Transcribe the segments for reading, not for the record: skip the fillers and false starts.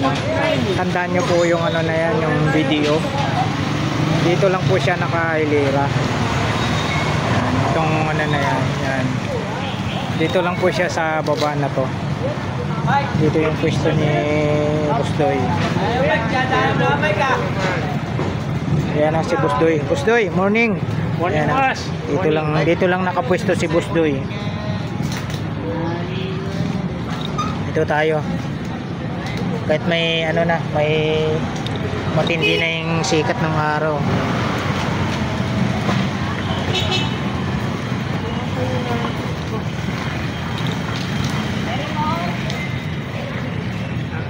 Ayan, oh. Tandaan nyo po yung ano na yan, yung video. Dito lang po siya nakahilera. Ayan, itong ano na yan, yan. Dito lang po siya sa baba na to. Dito yung pwesto ni Busdoy. Ayan ang si Busdoy. Busdoy, morning. Ayan, dito lang nakapwesto si Busdoy. Dito tayo. Kahit may ano na, may matindi na yung sikat ng araw.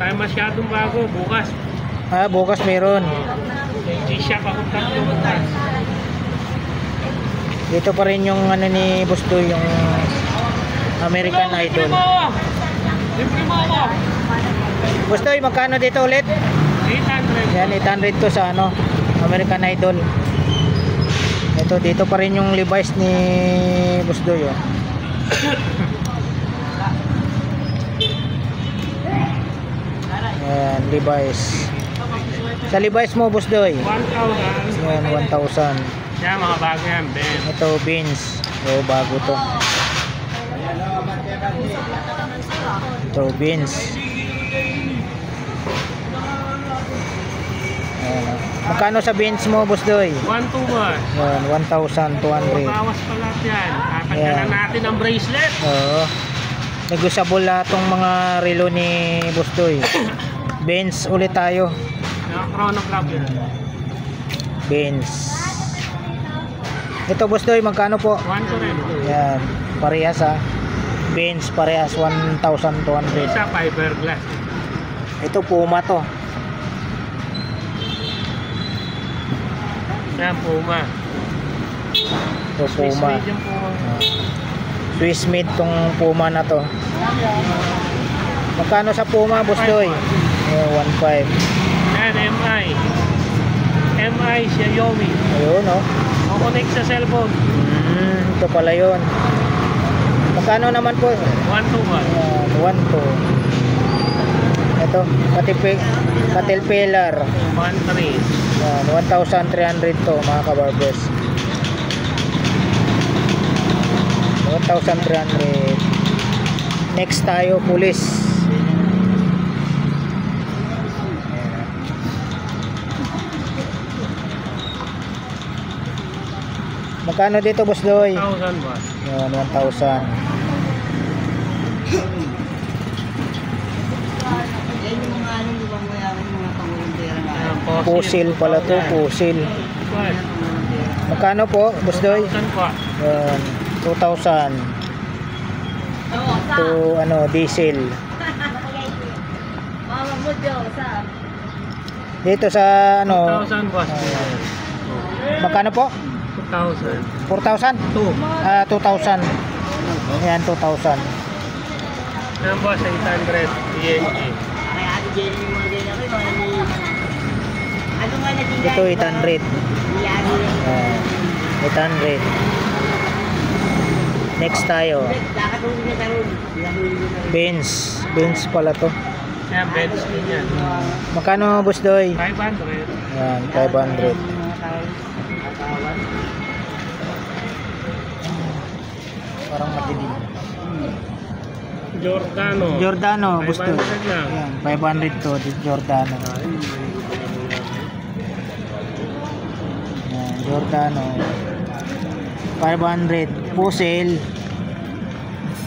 Tayo masyadong bago, bukas. Bukas meron. G-Shock ako tatlo bukas. Dito pa rin yung ano ni Busdoy, yung American Idol. Libre mo ako. Busdoy, magkano dito ulit? 800. Yan, 800 to sa ano, American Idol. Ito, dito pa rin yung Levi's ni Busdoy, oh. Ayan, Levi's. Sa Levi's mo, Busdoy? 1,000. Ayan, 1,000. Yan, mga bago yan, Ben. Ito, Beans. Oh, bago to. Ito, Beans. Ayan, oh. Magkano sa Beans mo, Busdoy? 1,200. Ayan, 1,200. Bawas pa lahat yan. Tatanggalan Ayan. natin ang bracelet. Oo. Negosable lahat tong mga relo ni Busdoy. Benz ulit tayo. Chronograph yun. Benz. Ito, Busdoy, magkano po? 1,200. Yan, parehas ha. Benz parehas 1,200. Isa fiberglass. Ito Puma to. Yan, Puma. Ito Puma. Swiss medium Puma. Swiss made tong Puma na to. Magkano sa Puma, Busdoy? 1,500. Yan, MI. MI Xiaomi. Ayun, oh. Connect sa cellphone. Ito pala yun. Magkano naman po? 1,200. 1,200. Ito, Caterpillar. 1,300. 1,300 to, mga kabarbers. 1,300. Next tayo, Police. Magkano dito, Busdoy? 1,000 ba? Yan, 1,000. Pusil pala to, pusil. Magkano po, Busdoy? 1,000 pa. Yan, 2,000. To ano, diesel. Dito sa ano, 2,000 ba? magkano po? 2,000. 4,000? 2,000. Yan, 2,000. Yan boss, 800. PNG. Ito 800. 800. Next tayo. Benz. Benz pala to. Yan, Benz din yan. Magkano, Busdoy? 500. Yan, 500. Parang matilim. Giordano, Busdoy. 500 lang. Yan, 500 to, Giordano. Yan, Giordano. 500. Pusil.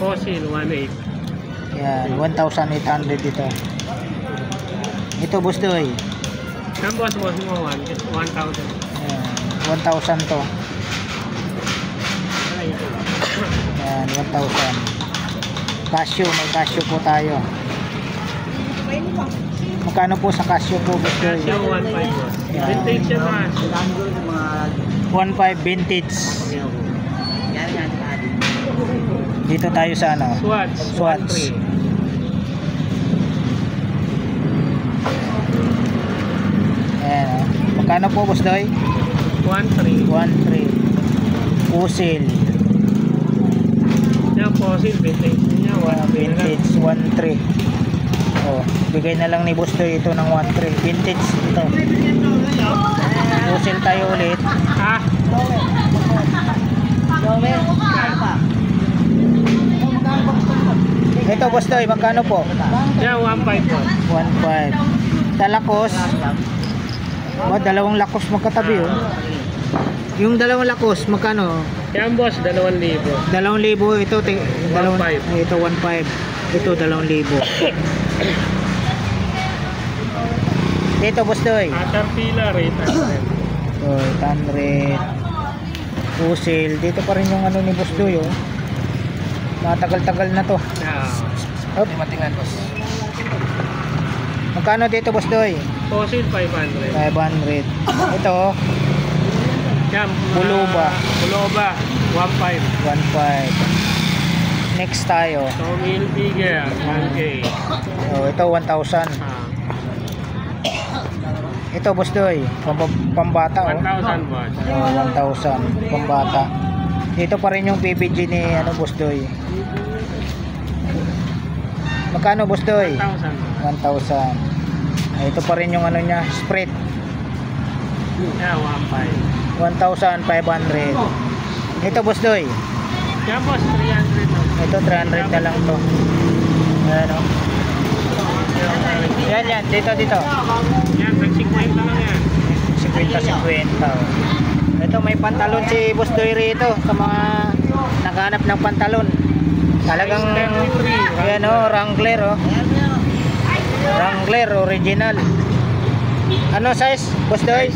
Fossil, 1,800. Yan, 1,800 ito. Ito, Busdoy. Yan boss mo, 1,000. Yan, 1,000 to. Yan, 1,000. Casio, may Casio po tayo. Magkano po sa Casio po, Busdoy? Casio, 1,500 boss. Vintage yan boss. 1,500 vintage. Dito tayo sa ano? Swatch. Swatch. 1,300. Ayan, oh. Magkano po, Busdoy? 1,300. 1,300. Pusil. Yan, fossil, vintage niya. Vintage, 1,300. Oh, bigay na lang ni Boss Doy ito ng 1.3. Vintage ito. Pusil tayo ulit. Ha? Ito Boss Doy, magkano po? Yan, 1.5 po. 1.5. Talakos. Oh, dalawang lakos magkatabi oh. Yung dalawang lakos magkano? Yan boss, 2,000. 2,000 ito, 1.5. ito 1.5. Ito 2,000. Dito Boss Doy. Caterpillar, 800. Oh, 800. Pusil. Dito pa rin yung ano ni Boss Doy oh. Matagal-tagal na to. Yeah. Op. Magkano dito Boss Doy? Fossil, 500. 500. Ito oh, Yan, Buloba. Buloba, 1.5. 1.5. Next tayo. So, meal figure, 1K. Oh, ito 1,000. Ito Boss Doy, pambata oh. 1,000 boss. Oh, 1,000 pambata. Dito pa rin yung PPG ni ano Boss Doy. Magkano Boss Doy? 1,000. 1,000. Ito pa rin yung ano niya, Sprite. Yeah, 1.5. 1,500. Ito Boss Doy. Yan boss, 300 na. Ito 300 na lang to. Ayan oh. Yan, dito. Yan, 50 lang yan. 50-50 oh. Ito may pantalon si Boss Doy rito sa mga naghanap ng pantalon. Talagang yan oh, Wrangler oh. Wrangler original. Ano size Boss Doy?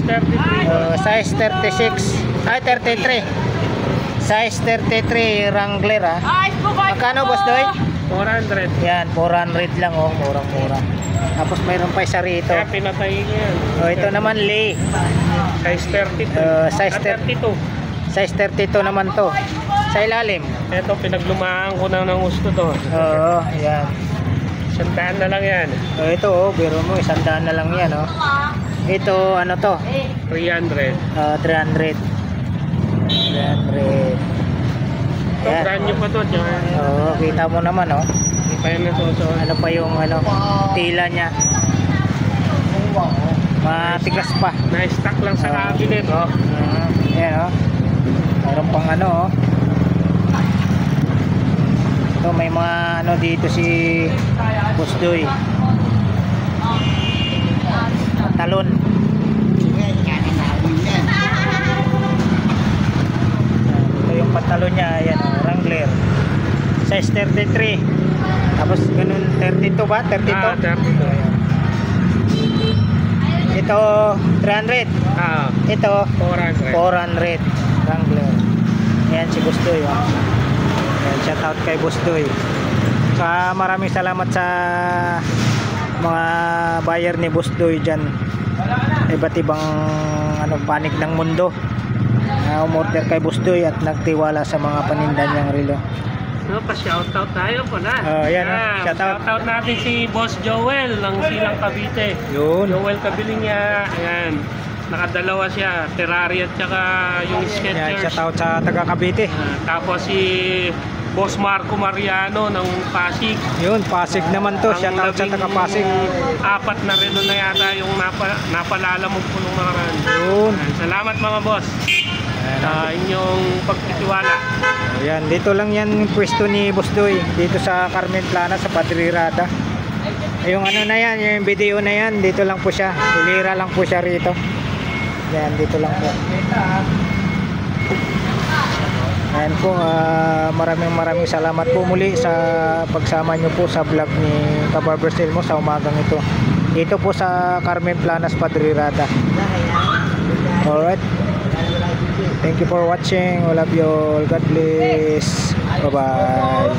Size 36. Ay 33. Size 33 Wrangler ah. Magkano Boss Doy? 400. Yan 400 lang oh, murang-mura. Tapos mayroon pa isa rito. Kaya pinatay niya yan. Oh, ito naman Lee. Size 32. Size 32. Size 32 naman to. Sa ilalim. Ito, pinaglumaan ko na ng gusto to. Oo, yan. 100 na lang yan. Oh, ito oh, biro mo 100 na lang yan oh. Ito ano to? 300. 300. 300. Ito, brand new pa to. Oo, kita mo naman oh. Hindi pa yan nasusunod. Ano pa yung ano, tila niya. Matigas pa. Na-stock lang sa cabinet. Oh. Yan oh. Meron pang ano oh. Ito may mga ano dito si Boss Doy. Talon. Ito yung pantalon niya, ayan oh, Wrangler. Size 33. Tapos ganun 32 ba? 32? Ah, 32. Ito 300. Ito 400. 400 Wrangler. Ayan si Boss Doy oh. Ayan, shout out kay Boss Doy. Maraming salamat sa mga buyer ni Boss Doy dyan. Iba't ibang ano, panig ng mundo. Umorder kay Boss Doy at nagtiwala sa mga paninda niyang relo. No, pa-shoutout tayo pala. Yan, shoutout. Shoutout natin si Boss Joel ng Silang Cavite. Yun. Joel Cabilinya. Ayan. Nakadalawa siya, Terraria at saka yung Yan, Skechers. shoutout sa taga Cavite. Tapos si Boss Marco Mariano ng Pasig. Yun, Pasig naman to. Ang Shoutout sa taga Pasig. 4 na relo na yata yung napalala mo po nung nakaraan. Yun. Salamat mga boss sa inyong pagtitiwala. Ayan, dito lang yan pwesto ni Boss Doy. Dito sa Carmen Plana, sa Padre Rada. Yung ano na yan, yung video na yan, dito lang po siya. Hilira lang po siya rito. Yan, dito lang po. Ayan po, maraming salamat po muli sa pagsama nyo po sa vlog ni Kabarber Selmo sa umagang ito. Dito po sa Carmen Planas, Padre Rada. Alright. Thank you for watching. I love you all. God bless. Bye-bye.